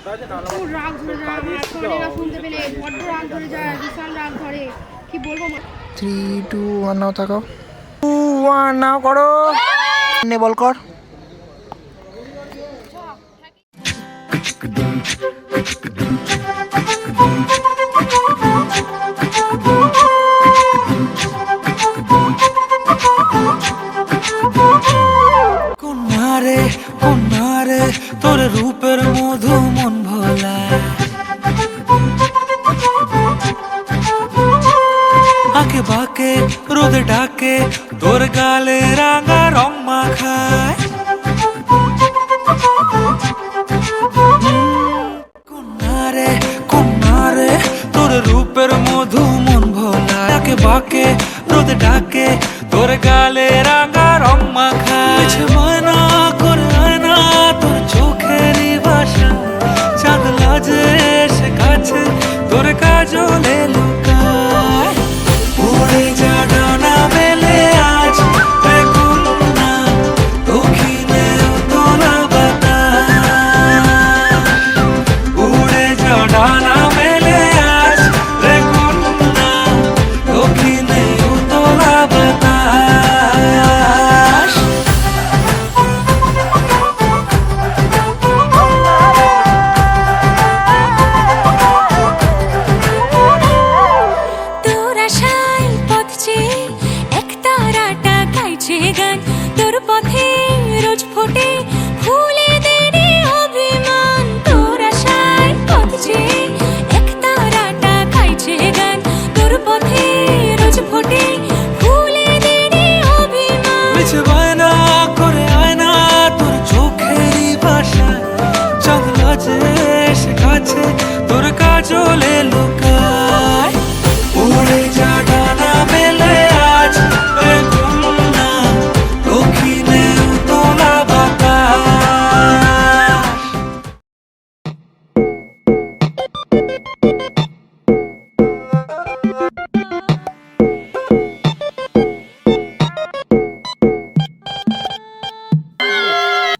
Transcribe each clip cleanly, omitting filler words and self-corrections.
রাগ ধরে যায় আমার, সবাই শুনতে পেলে বড্ড রাগ ধরে যায়, বিশাল রাগ ধরে, কি বলবো। 3 2 1 নাও তাকাও, 2 1 নাও করো, নে বল কর। কন্যারে তোর রূপের মধু মন ভোলা, আঁকে বাঁকে রোদে ডাকে তোর গালে রাঙা রং মাখায়। কন্যারে তোর রূপের মধু মন ভোলা, আঁকে বাঁকে রোদে ডাকে তোর গালে রাঙা রং মাখায়। ময়না করে আয়না তোর চোখেরই ভাষা, চাঁদ লাজে এসে কাছে তোর কাজলে লুকায়। উড়ে যা ডানা মেলে আজ রে কন্যা, দক্ষিণে তোলা বাতাস। উড়ে যা ডানা মেলে আজ রে কন্যা, দক্ষিণে তোলা বাতাস। তোর আশায় পথ চেয়ে এক তারাটা গাইছে গান, তোর পথে রোজ ফোটে ফুলে দেরি অভিমান। তোর আশায় পথ চেয়ে এক তারাটা গাইছে গান, তোর পথে রোজ ফোটে ফুলে দেরি অভিমান। মিছে বায়না করে আয়না তোর চোখেরই ভাষা, চাঁদ লাজে এসে কাছে তোর কাজলে লুকায়। উড়ে যা ডানা মেলে আজ রে কন্যা, দক্ষিণে তোলা বাতাস।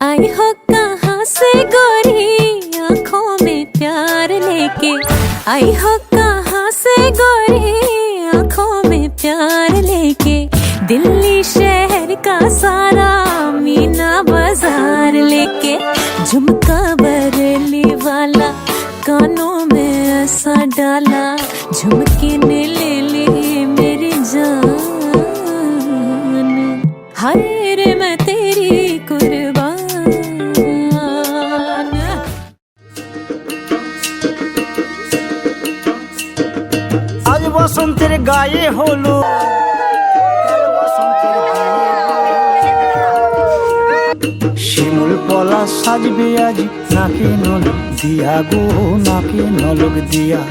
आई हो कहाँ से गोरी आँखों में प्यार लेके, आई हो कहाँ से गोरी आँखों में प्यार लेके। दिल्ली शहर का सारा मीना बाजार लेके, झुमका बरेली वाला कानों में ऐसा डाला, झुमके ने ले ली मेरी जान। हाय रे मैं तेरी कुर्बान। আজ বসন্তের গায়ে হলো, শিমুল পলা সাজবে আজ নাকে নলক দিয়া গো, নাকে নলক দিয়া।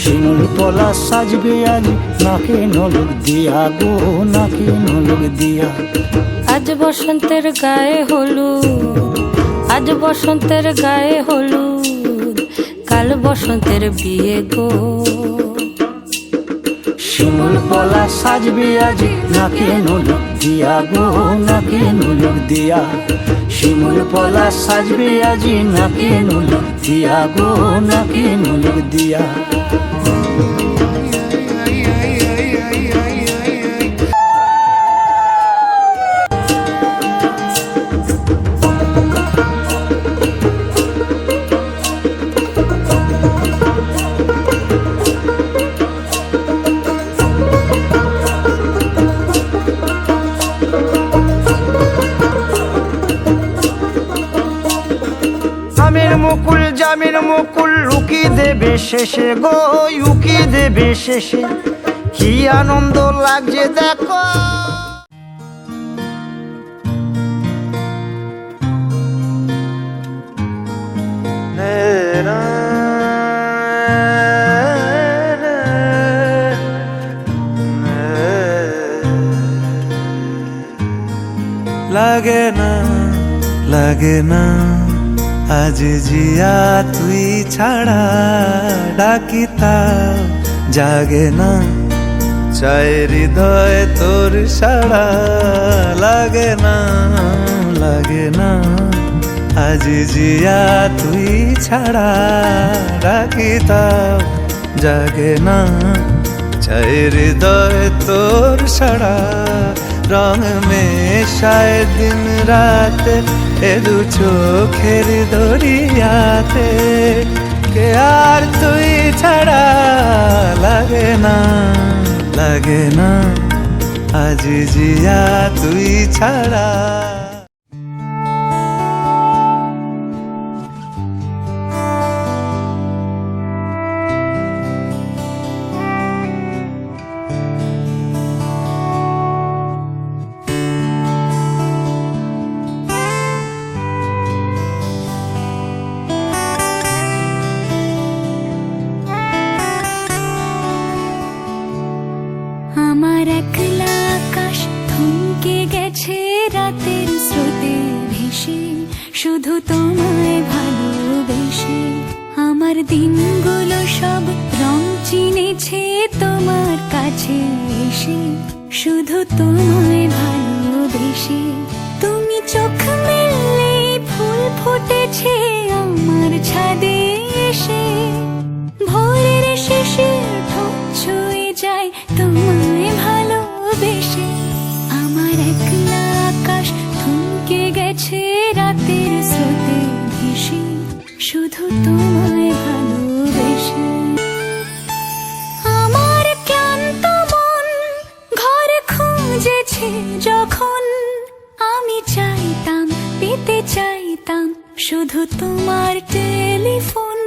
শিমুল পলা সাজবে আজ নাকে নলক দিয়া গো, নাকে নলক দিয়া। আজ বসন্তের গায়ে হলুদ, আজ বসন্তের গায়ে হলুদ, কাল বসন্তের বিয়ে গো। শিমুল পলা সাজবে আজ নাকে নলক দিয়া গো, নাকে নলক দিয়া। শিমুল পলা সাজবে আজ নাকে নলক দিয়া গো, নাকে নলক দিয়া। মুকুল জামিন মুকুল লুকি দেবে শেষে গো, উকি দেবে শেষে। কি আনন্দ লাগছে দেখো। লাগে না লাগে না আজ জিয়া তুই ছাড়া, ডাকি তাও জাগে না, চাই হৃদয় তোর সাড়া। লাগে না আজ জিয়া তুই ছাড়া রাখিতাম জাগে না চাই হৃদয় তোর সারা রং মেশায় দিন রাতে এ দু চোখের দরিয়াতে কে আর তুই ছাড়া লাগে না আজ জিয়া তুই ছাড়া। আমার একলা আকাশ থমকে গেছে রাতের স্রোতে ভেসে শুধু তোমায় ভালোবেসে আমার দিনগুলো সব রং চিনেছে তোমার কাছে এসে শুধু তোমায় ভালোবেসে তুমি চোখ মেললে ফুল ফুটেছে আমার ছাদে এসে ভোরের শেষে ঠোঁট ছুঁয়ে যায় তোমায় ভালোবেসে আমার একলা আকাশ থমকে গেছে রাতের স্রোতে ভেসে শুধু তোমায় ভালোবেসে আমার ক্লান্ত মন ঘর খুঁজেছে যখন আমি চাইতাম পেতে চাইতাম শুধু তোমার টেলিফোন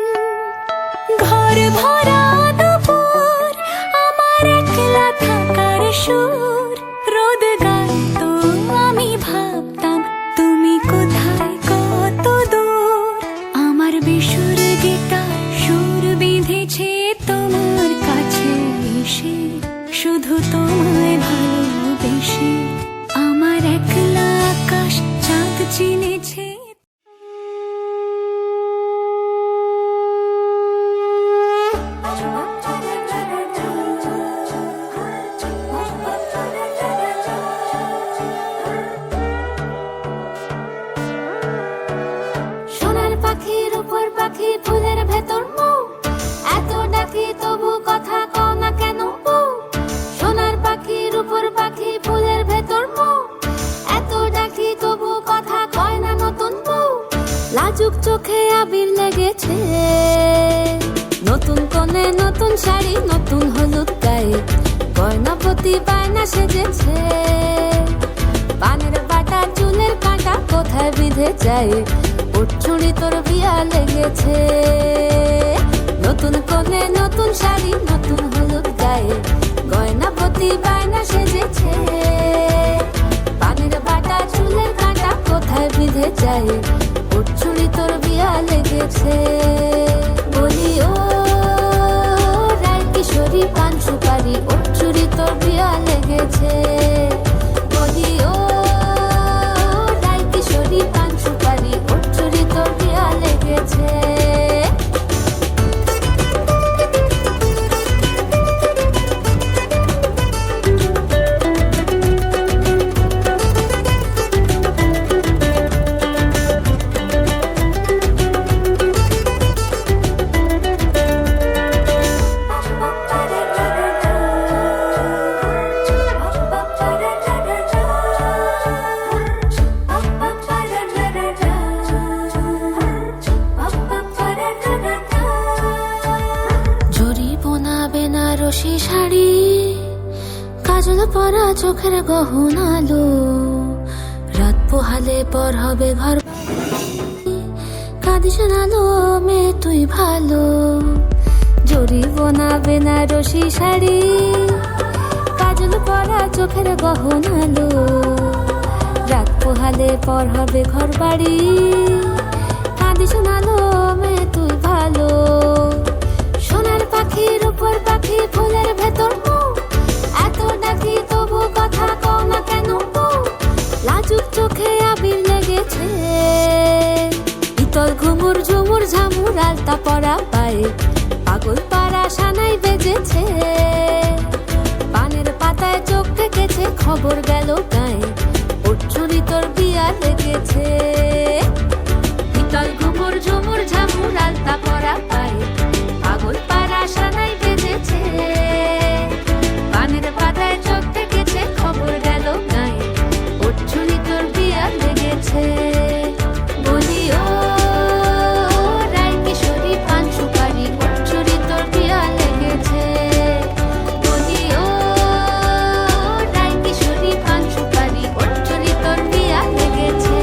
ঘর ভরা দুপুর আমার একলা থাকার সুর রোদ গাইতো আমি ভাবতাম তুমি কোথায় কত দূর আমার বেসুর গিটার সুর বেঁধেছে তোমার কাছে এসে শুধু তোমায় ভালোবেসে আমার একলা আকাশ চাঁদ চিনেছে সোনার পাখির উপর পাখি ফুলের ভেতর মৌ এত ডাকি তবু কথা কও না কেন বউ সোনার পাখির উপর পাখি ফুলের ভেতর মৌ এত ডাকি তবু কথা কয় না নতুন বউ লাজুক চোখে আবির লেগেছে নতুন কোণে নতুন শাড়ি নতুন হলুদ গায়ে গয়না প্রতি বায়না সেজেছে পানের বাটা চুলের কাঁটা কোথায় বিঁধে যায় উঠছুড়ি তোর বিয়া লেগেছে নতুন কোণে নতুন শাড়ি নতুন হলুদ গায়ে গয়না প্রতি বায়না সেজেছে পানের বাটা চুলের কাঁটা কোথায় বিঁধে যায় উঠছুড়ি তোর বিয়া লেগেছে বলি ও রায় কিশোরী পান সুপারি উঠছুড়ি তোর বিয়া লেগেছে বলি ও রায় কিশোরী পান সুপারি উঠছুড়ি তোর বিয়া লেগেছে বেনারসি শাড়ি কাজল পরা চোখের গহনালো রাত পোহালে পর হবে ঘর কাঁদিস নালো মেয়ে তুই ভালো জরি বোনা বেনারসি শাড়ি কাজল পরা চোখের গহনালো রাত পোহালে পর হবে ঘর বাড়ি কাঁদিস নালো মেয়ে তুই ভালো সোনার পাখির উপর পাখি ফুলের ভেতর মৌ এত ডাকি তবু কথা কও না কেন বউ লাজুক চোখে আবির লেগেছে ইতল ঘুমুর ঝুমুর ঝামুর আলতা পরা পায়ে পাগল পাড়া সানাই বেজেছে পানের পাতায় চোখ থেকেছে খবর গেল গায়ে উঠছুরি তোর বিয়া লেগেছে লেগেছে বলি ও রায় কিশোরী পান সুপারি কচুরি তোর পিয়া লেগেছে বলি ও রায় কিশোরী পান সুপারি কচুরি তোর পিয়া লেগেছে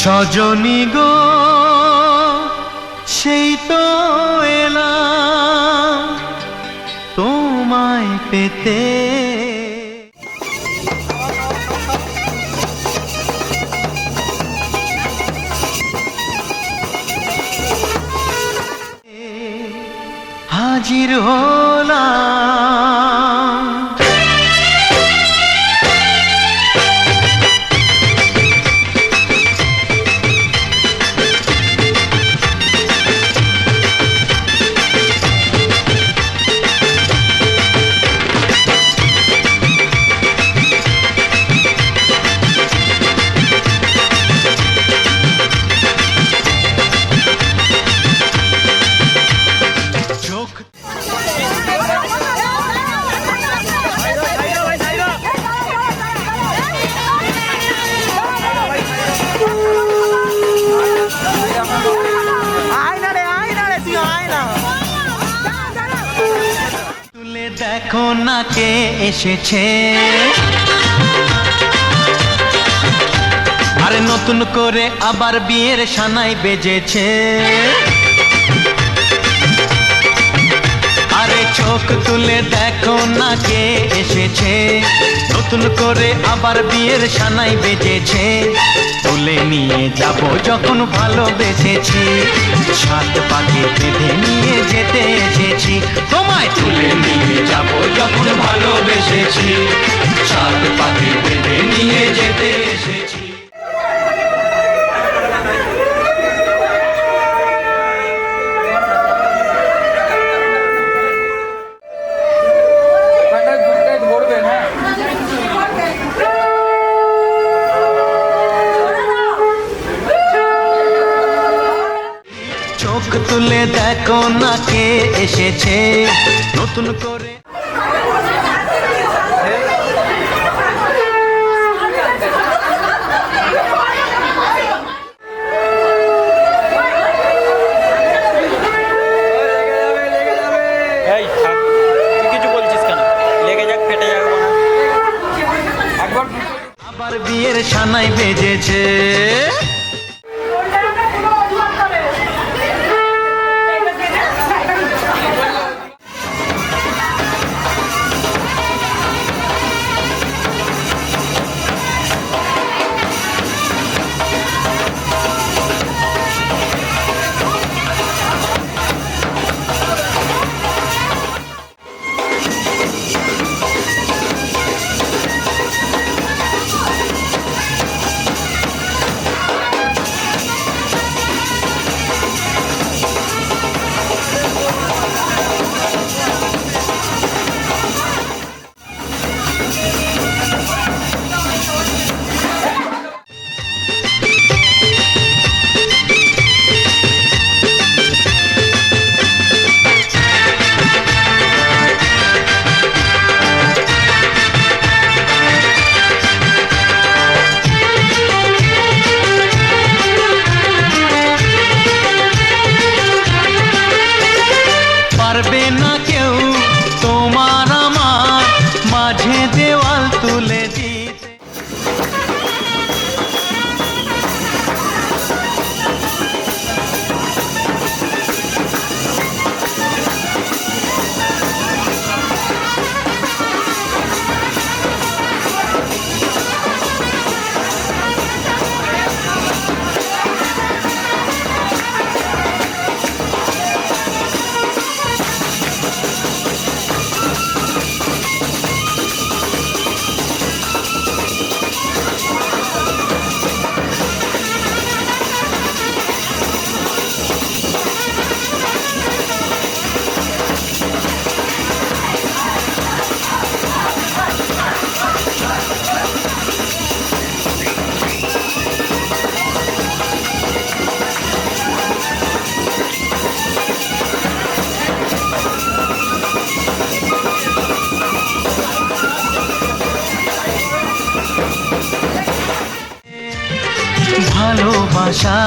সজনী গো সেই তো এলাম তোমায় পেতে হাজির হলাম তুলে দেখো না কে এসেছে আরে নতুন করে আবার বিয়ের সানাই বেজেছে আরে চোখ তুলে দেখো না কে এসেছে নতুন করে আবার বিয়ের সানাই বেজেছে তুলে নিয়ে যাব যখন ভালোবেসেছি সাত পাকে বেঁধে নিয়ে যেতে এসেছি তোমায় তুলে নিয়ে যাব যখন ভালোবেসেছি সাত পাকে বেঁধে নিয়ে যেতে এসেছি চোখ তুলে দেখো না কে এসেছে নতুন করে কিছু বলছিস কেন লেগে যাক ফেটে যাবে আবার বিয়ের সানাই বেজেছে ভালোবাসা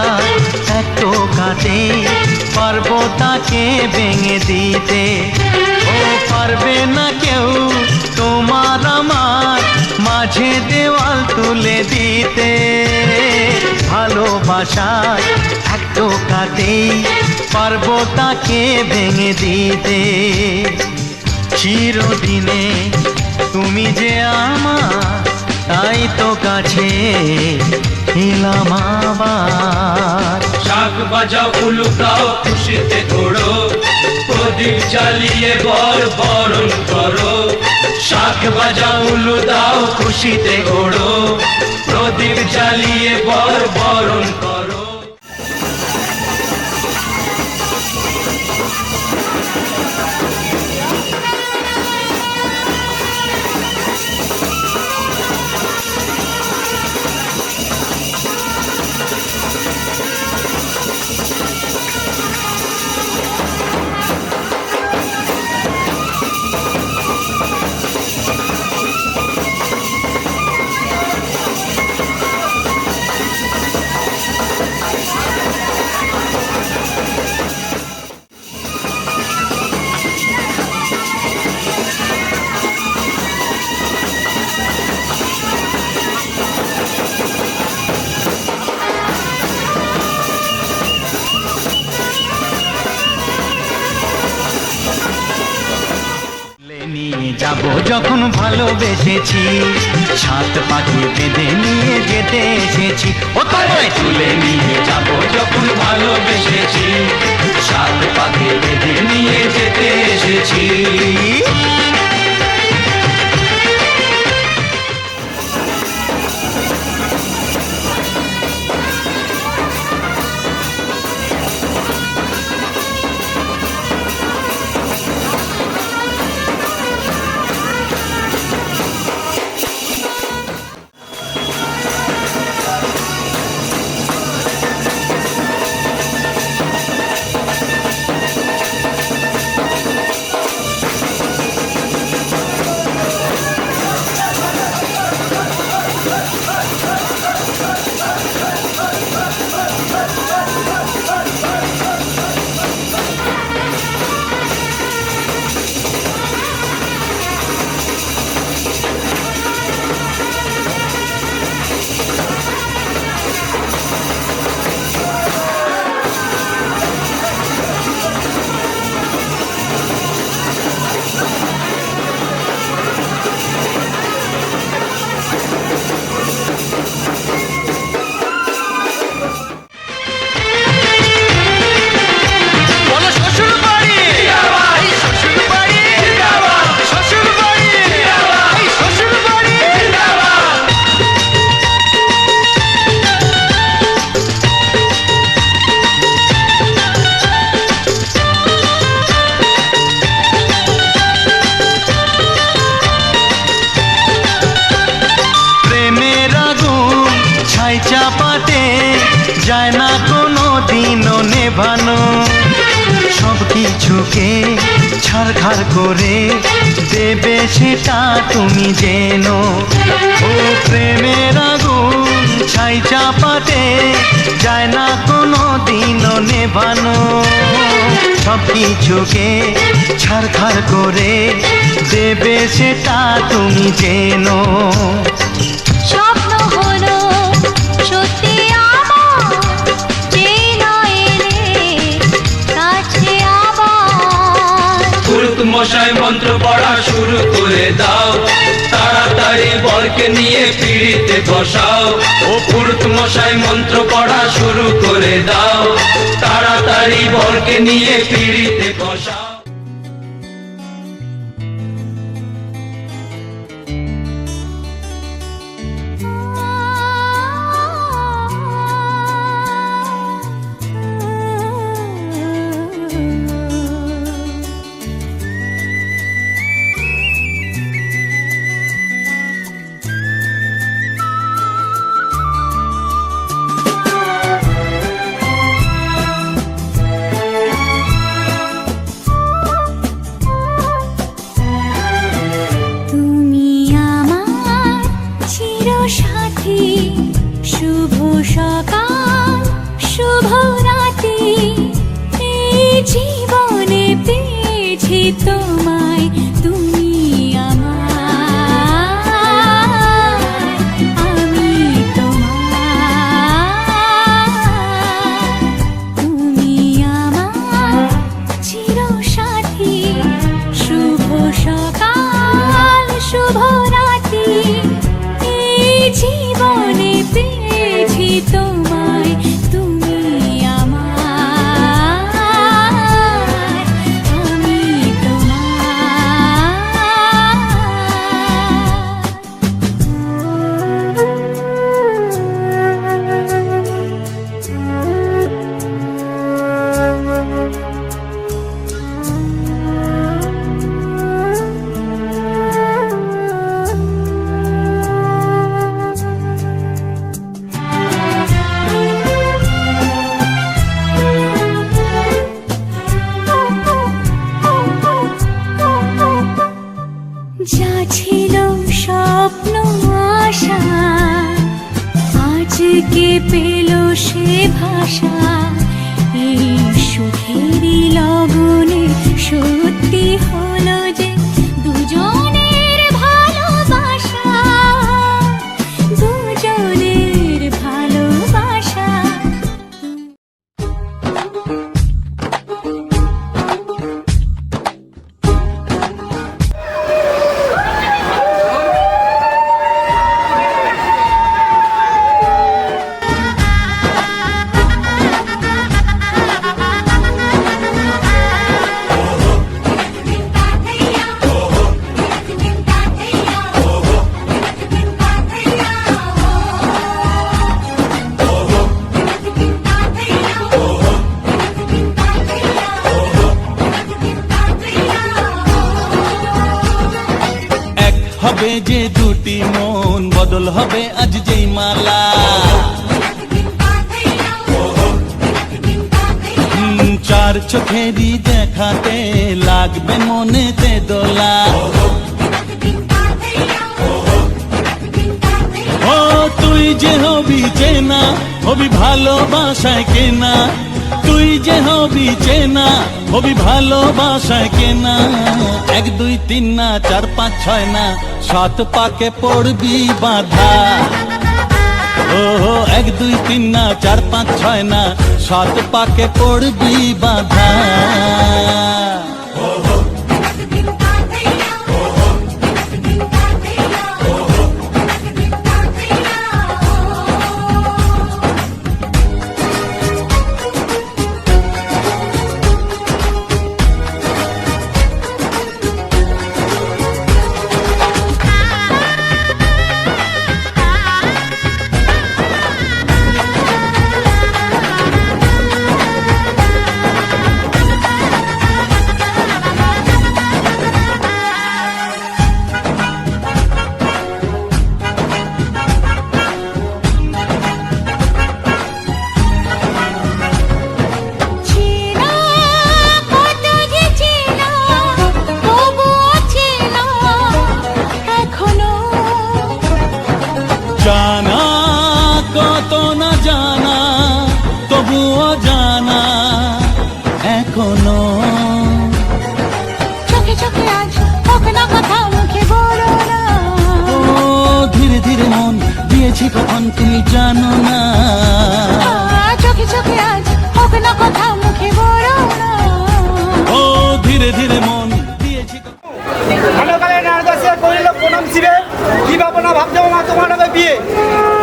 এক টোকাতে পারবো তাকে ভেঙে দিতে। ও পারবে না কেউ তোমার আমার মাঝে দেওয়াল তুলে দিতে। ভালোবাসা এক টোকাতেই পারবো তাকে ভেঙে দিতে। চিরদিনে তুমি যে আমার, তাই তো কাছে এলাম আবার। শাক বাজাও উলুকাও খুশিতে ঘোড়ো, প্রদীপ জ্বালিয়ে বরণ করো। শাক বাজাও উলু দাও খুশিতে ঘোড়ো, প্রদীপ জ্বালিয়ে বরণ করো। নিয়ে যাব যখন ভালোবেসেছি, সাত পাখি বেঁধে নিয়ে যেতে এসেছি। ও তোমায় তুলে নিয়ে যাব যখন ভালোবেসেছি, সাত পাখি বেঁধে নিয়ে যেতে এসেছি। চাপাতে যায় না কোনো দিনও নেভানো, সব কিছুকে ছারখার করে দেবে সেটা তুমি জেনো। ও প্রেমের আগুন ছাই চাপাতে যায় না কোনো দিনও নেভানো, সব কিছুকে ছারখার করে দেবে সেটা তুমি জেনো। স্বপ্ন হলো সত্যি আমার, যেই নয় এলে কাছে আবার। পুরুত মশাই মন্ত্র পড়া শুরু করে দাও, তাড়াতাড়ি বরকে নিয়ে পিড়িতে বসাও। ও পুরুত মশাই মন্ত্র পড়া শুরু করে দাও, তাড়াতাড়ি বরকে নিয়ে পিড়িতে বসাও। পেল সে ভাষা এই সুখেরই লগনে সত্যি হলো যে দুজনের ভালোবাসা, দুজনের ভালোবাসা। হবে যে দুটি মন বদল হবে আজ যেই মালা, চার চোখেরই দেখাতে লাগবে মনেতে দোলা। ও তুই যে হবি চেনা, হবি ভালোবাসায় কেনা, তুই যে হবি চেনা, হবি ভালোবাসায় কেনা। 1 2 3 না 4 5 6 না 7 পাকে পড়বি বাধা। ও 1 2 3 না 4 5 6 না 7 পাকে পড়বি বাধা। জানা কত না জানা তবুও জানা এখনো। চোখে চোখে আজ হোক না কথা মুখে বলো না। ও ধীরে ধীরে মন দিয়েছি কখন তুমি জানো না। চোখে চোখে আজ হোক না কথা মুখে বলো না। ও ধীরে ধীরে মন দিয়েছি। ভালোকালে নারদাসে করিল প্রণাম শিবে, কি ভাবনা ভাবছো মা তোমার হবে বিয়ে।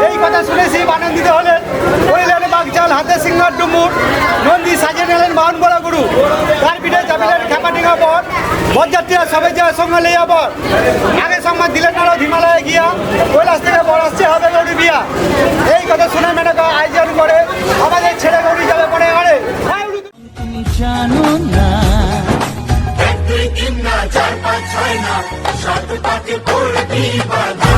এই কথা শুনে শিব আনন্দিত হলেন, করিলেন বাগচাল হাতে সিংহার ডুমুর, নন্দী সাজিয়ে নিলেন বাহন বড় গুরু, তার পিঠে চাপিলেন খেপাটিঙা বর, বরযাত্রীরা সবাই যায় সঙ্গে লইয়া বর। আগে সংবাদ দিলেন না হিমালয়ে গিয়া, কৈলাস থেকে বর আসছে হবে গৌরী বিয়া। এই কথা শুনে মেনকা আয়োজন করে আমাদের ছেলে গৌরী যাবে পরে আরে তুমি জানো না। 1 2 3 না 4 5 6 না 7 পাকে পড়বি বাধা।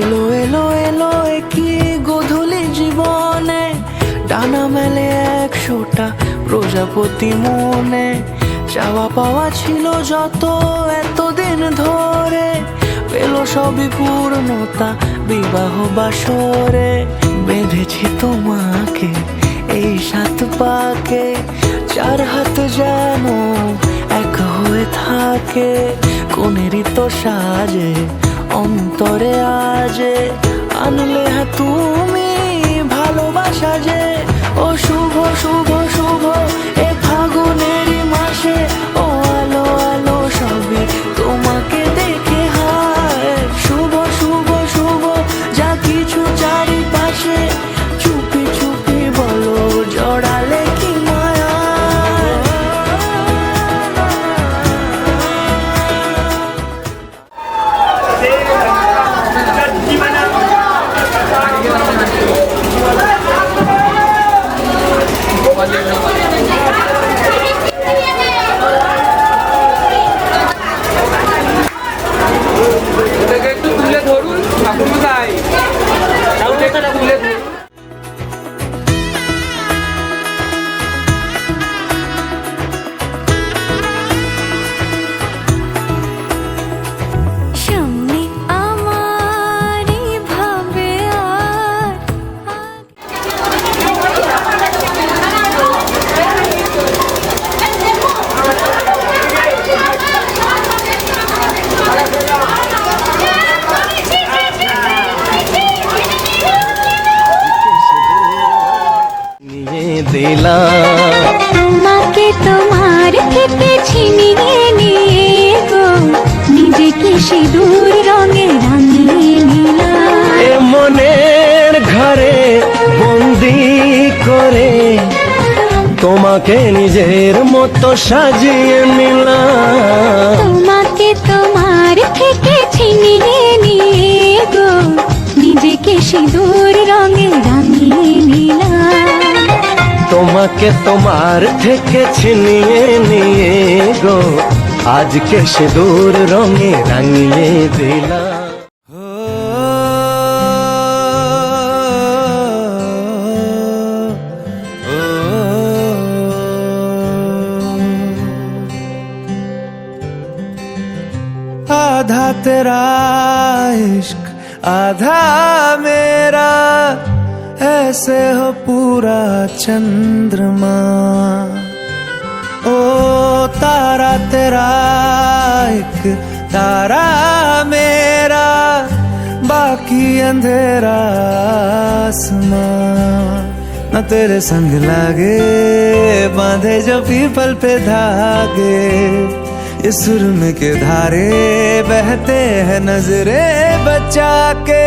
এলো এলো এলো কি গোধূলি জীবনে, ডানা মেলে 100টা প্রজাপতি মনে। চাওয়া পাওয়া ছিল যত এতদিন ধরে, পেল সবই পূর্ণতা বিবাহ বাসরে। বেঁধেছি তোমাকে এই 7 পাকে, 4 হাত যেন এক হয়ে থাকে। কোনেরই তো সাজে অন্তরে আজে আনলে হ্যাঁ তুমি ভালোবাসা যে। ও শুভ শুভ শুভ এ ফাগুনেরই মাসে, ও আলো আলো সবে তোমাকে দেখে হায়। শুভ শুভ শুভ যা কিছু চারিপাশে, চুপি চুপি বলো জড়ালে কি মায়া। একটু তুলে ধরুন ঠাকুরমশাই, তুলে ধরুন। সামনে আমার ভাবে আর নিয়ে দিলাম তোমাকে তোমার থেকে ছিনিয়ে নিয়ে গো, নিজেকে সিঁদুর রঙে রাঙিয়ে নিলাম। এ মনের ঘরে বন্দি করে তোমাকে নিজের মতো সাজিয়ে নিলাম। তোমাকে তোমার থেকে ছিনিয়ে নিয়ে গো, নিজেকে সিঁদুর রঙে রাঙিয়ে নিলাম। তোমাকে তোমার থেকে ছিনিয়ে নিয়ে গো, আজকে সিঁদুর রঙে রাঙিয়ে দিলাম। आधा तेरा इश्क आधा मेरा, ऐसे हो पूरा चंद्रमा। ओ तारा तेरा एक तारा मेरा, बाकी अंधेरा आसमां। न तेरे संग लागे बांधे जो पीपल पे धागे, इस सुरम के धारे बहते हैं नजरे बचा के।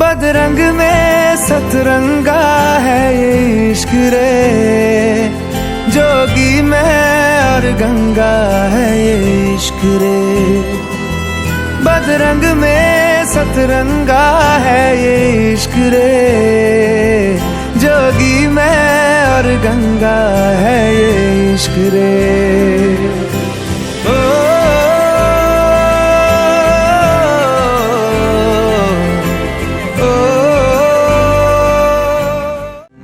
बदरंग में सतरंगा है ये इश्क रे, जोगी में और गंगा है ये इश्क रे। बदरंग में सतरंगा है ये इश्क रे, जोगी में और गंगा है ये इश्क रे।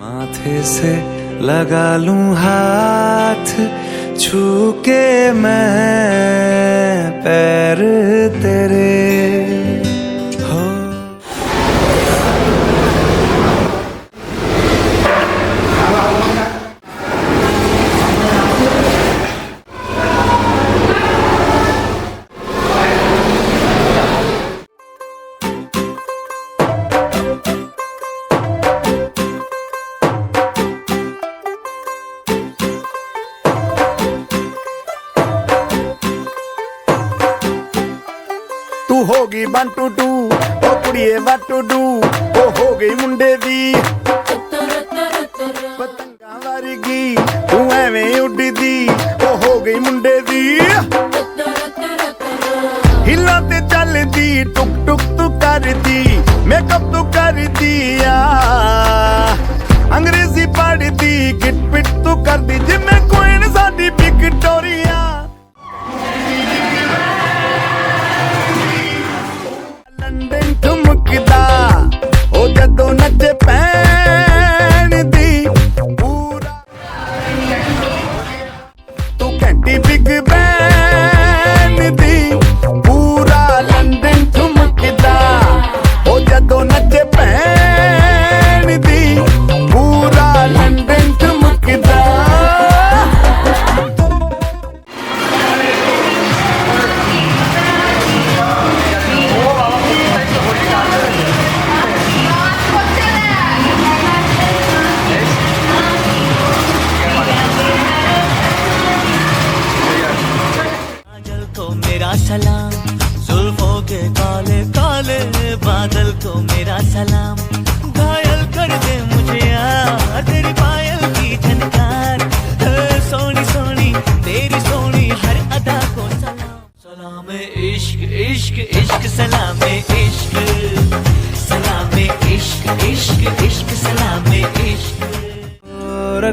माथे से लगा लूं हाथ, छू के मैं पैर तेरे हो। तू होगी 1 2 2 ओ कुड़िए what to do, ओ हो गई मुंडे दी पतंगा वर्गी, तू एवें उड़दी, ओ हो गई मुंडे दी। हिला ते चलदी टुक टुक तू करदी, मेकअप तू कर दिया, अंग्रेजी पढ़दी, गिट पिट तू करदी, जिम्मे क्वीन साडी विक्टोरिया। लंदन ठुमकदा ओ जदों नचे पैन दी, पूरा तू घंटी बिग बैन दी, पूरा लंदन ठुमकदा ओ जदों नचे पैन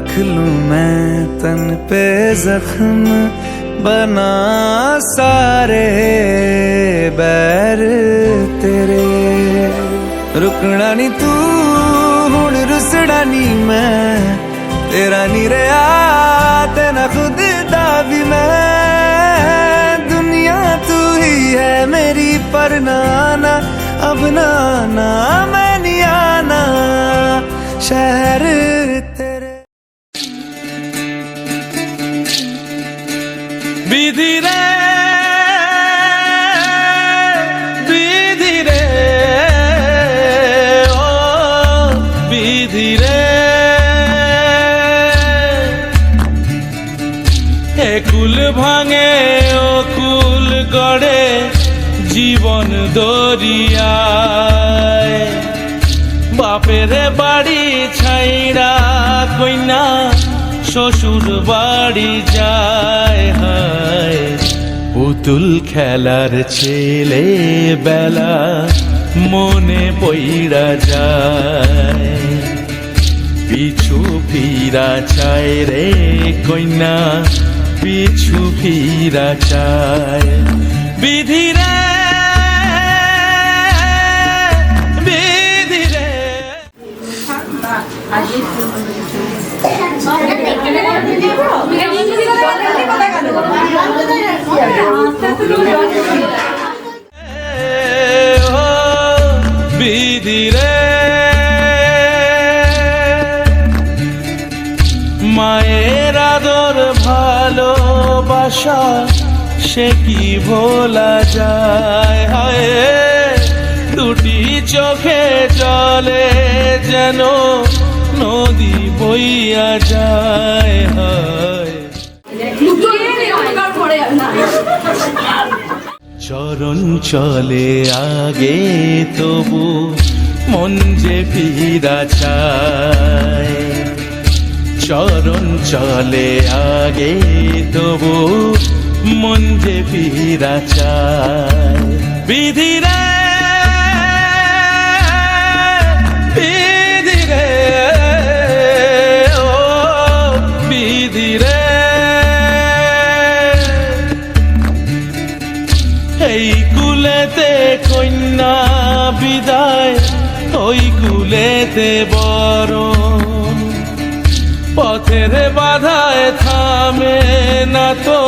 रख लूं मैं तन पे जख्म बना सारे बैर तेरे रुकना नी तू हुण रुसड़ा नी मैं तेरा नी रहा तेना खुद दा भी मैं दुनिया तू ही है मेरी पर ना आना अब ना आना मैं नहीं आना शहर तेरे विधि रे ओ विधि रे ए कुल भाঙে ও কুল গড়ে জীবন দরিয়ায় বাপের বাড়ি ছাইড়া কইনা শ্বশুর বাড়ি যায় হায় পুতুল খেলার ছেলে বেলা মনে পইড়া যায় পিছু ফিরা চায় রে কইনা পিছু ফিরা চায় বিধি রে বিধি রে বিধি রে মায়ের আদর ভালোবাসা সে কি ভোলা যায় হায় দুটি চোখে জলে যেন নদী বইয়া যায় হায় চরণ চলে আগে তবু মন যে ফিরা চায় চরণ চলে আগে তবু মন যে ফিরা চায় বিধি রে বিধি রে ও বিধি রে এই কুলেতে কন্যা বিদায় ওই কুলেতে বরণ পথের বাধায় থামে না তো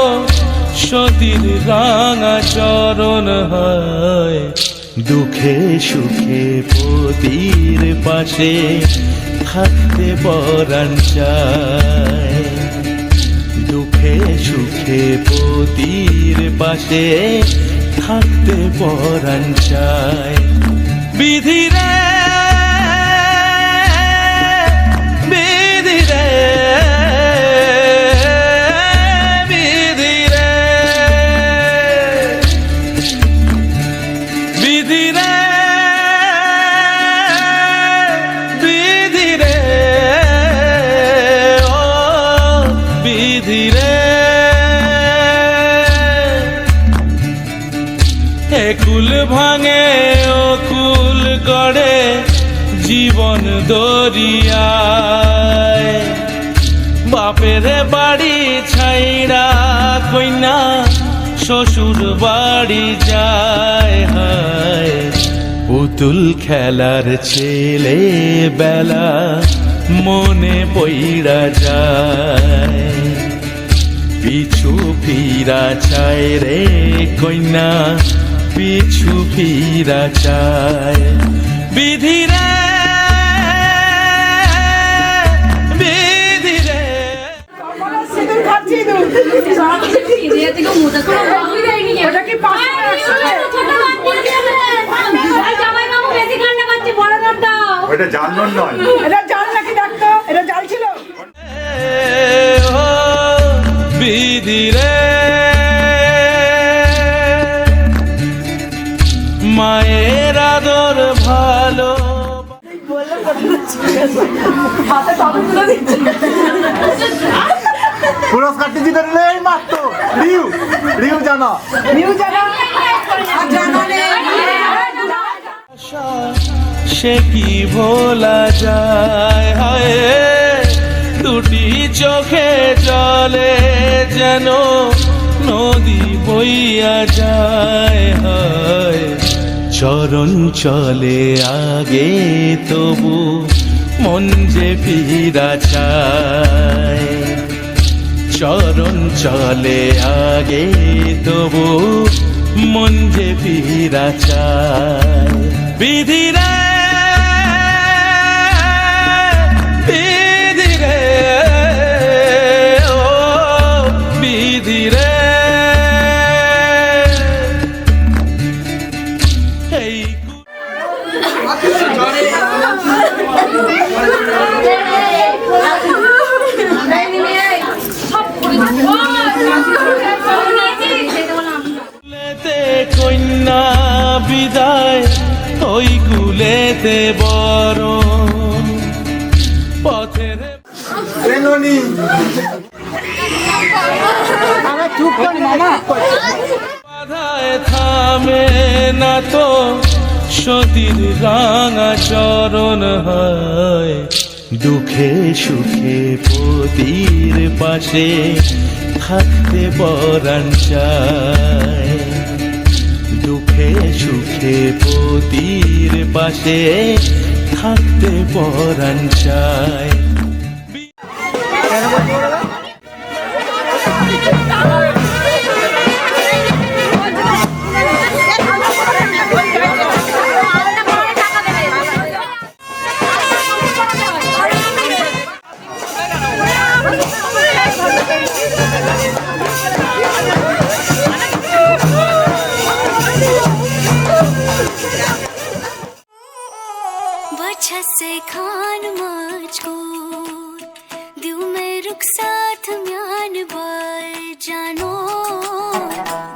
সতীর রাঙা চরণ হয় দুঃখে সুখে পতির পাশে থাকতে পরাণ চায় দুঃখে সুখে পতির পাশে থাকতে পরাণ চায় বিধি রে বিধি রে বিধি রে বিধি রে বিধি রে ও বিধি রে এ কুল ভাঙে ও কুল গড়ে জীবন দরিয়ায় বাপের বাড়ি ছাইড়া কইনা শ্বশুর বাড়ি যায় হায় পুতুল খেলার ছেলে বেলা মনে পইড়া যায় পিছু ফিরা চায় রে কইনা পিছু ফিরা চায় বিধি রে বিধি রে ওটা জানল নয় এটা জাল নাকি ডাক্তার এটা জাল ছিল বিধি রে মায়ের আদর ভালো পুরস্কারটি জিতে নিলে এই মাত্র রিউ রিউ জানা সে কি ভোলা যায় হায় দুটি চোখে জলে যেন নদী বইয়া যায় হয় চরণ চলে আগে তবু মন যে ফিরা চায় চরণ চলে আগে তবু মন যে ফিরা চায় বিধিরে বিধিরে ও বিধিরে এই কুলেতে কন্যা বিদায় ওই কুলেতে বরণ পথের বাধায় থামে না তো সতীর রাঙা চরণ হয় দুঃখে সুখে পতির পাশে থাকতে পরাণ চায় দুঃখে সুখে পতির পাশে থাকতে পরাণ চায় वजह से खान मुझको दिल में रुख साथ म्यान बाय जानो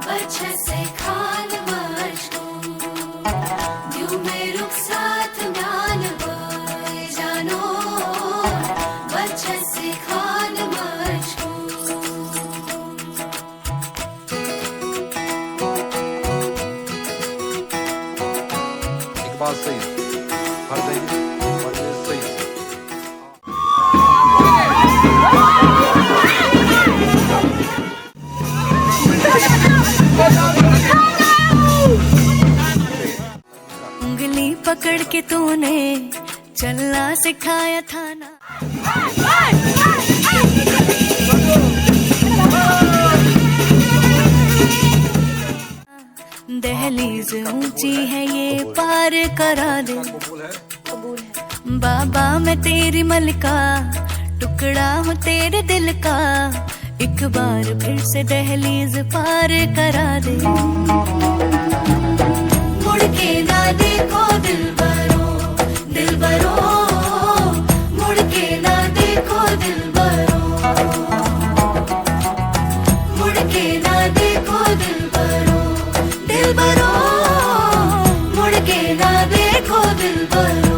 वजह से खान मुझको दिल में रुख साथ म्यान बाय जानो वजह से खान मुझको इकबाल सईद फरज़ई परवेज़ सईद उंगली पकड़ के तूने चलना सिखाया था ना दहलीज ऊंची है ये पार करा दे बाबा मैं तेरी मलका टुकड़ा हूँ तेरे दिल का एक बार फिर से दहलीज पार करा दे मुड़ के ना देखो दिल बरो मुड़ के ना देखो दिल बरो मुड़ के ना देखो दिल बरो मुड़ के ना देखो दिल बरो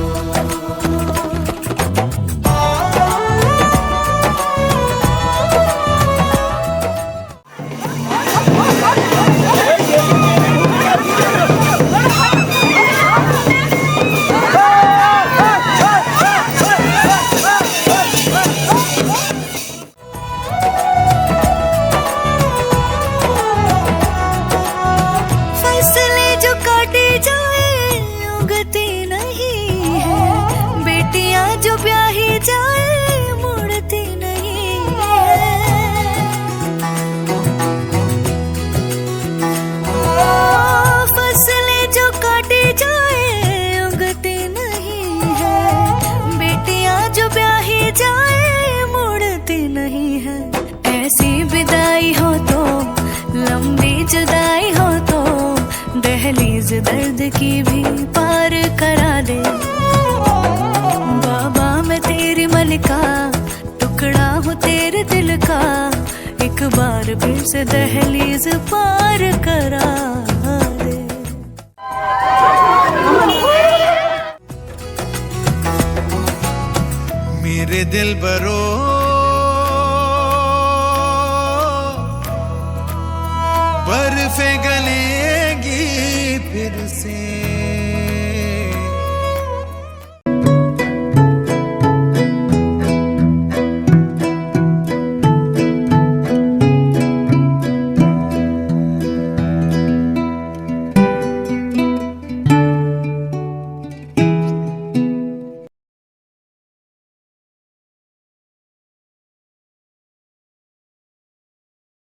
दहलीज दर्द की भी पार करा दे बाबा मैं तेरी मलिका टुकड़ा हूँ तेरे दिल का एक बार फिर से दहलीज पार करा दे मेरे दिल बरो बर्फे गलेगी फिर से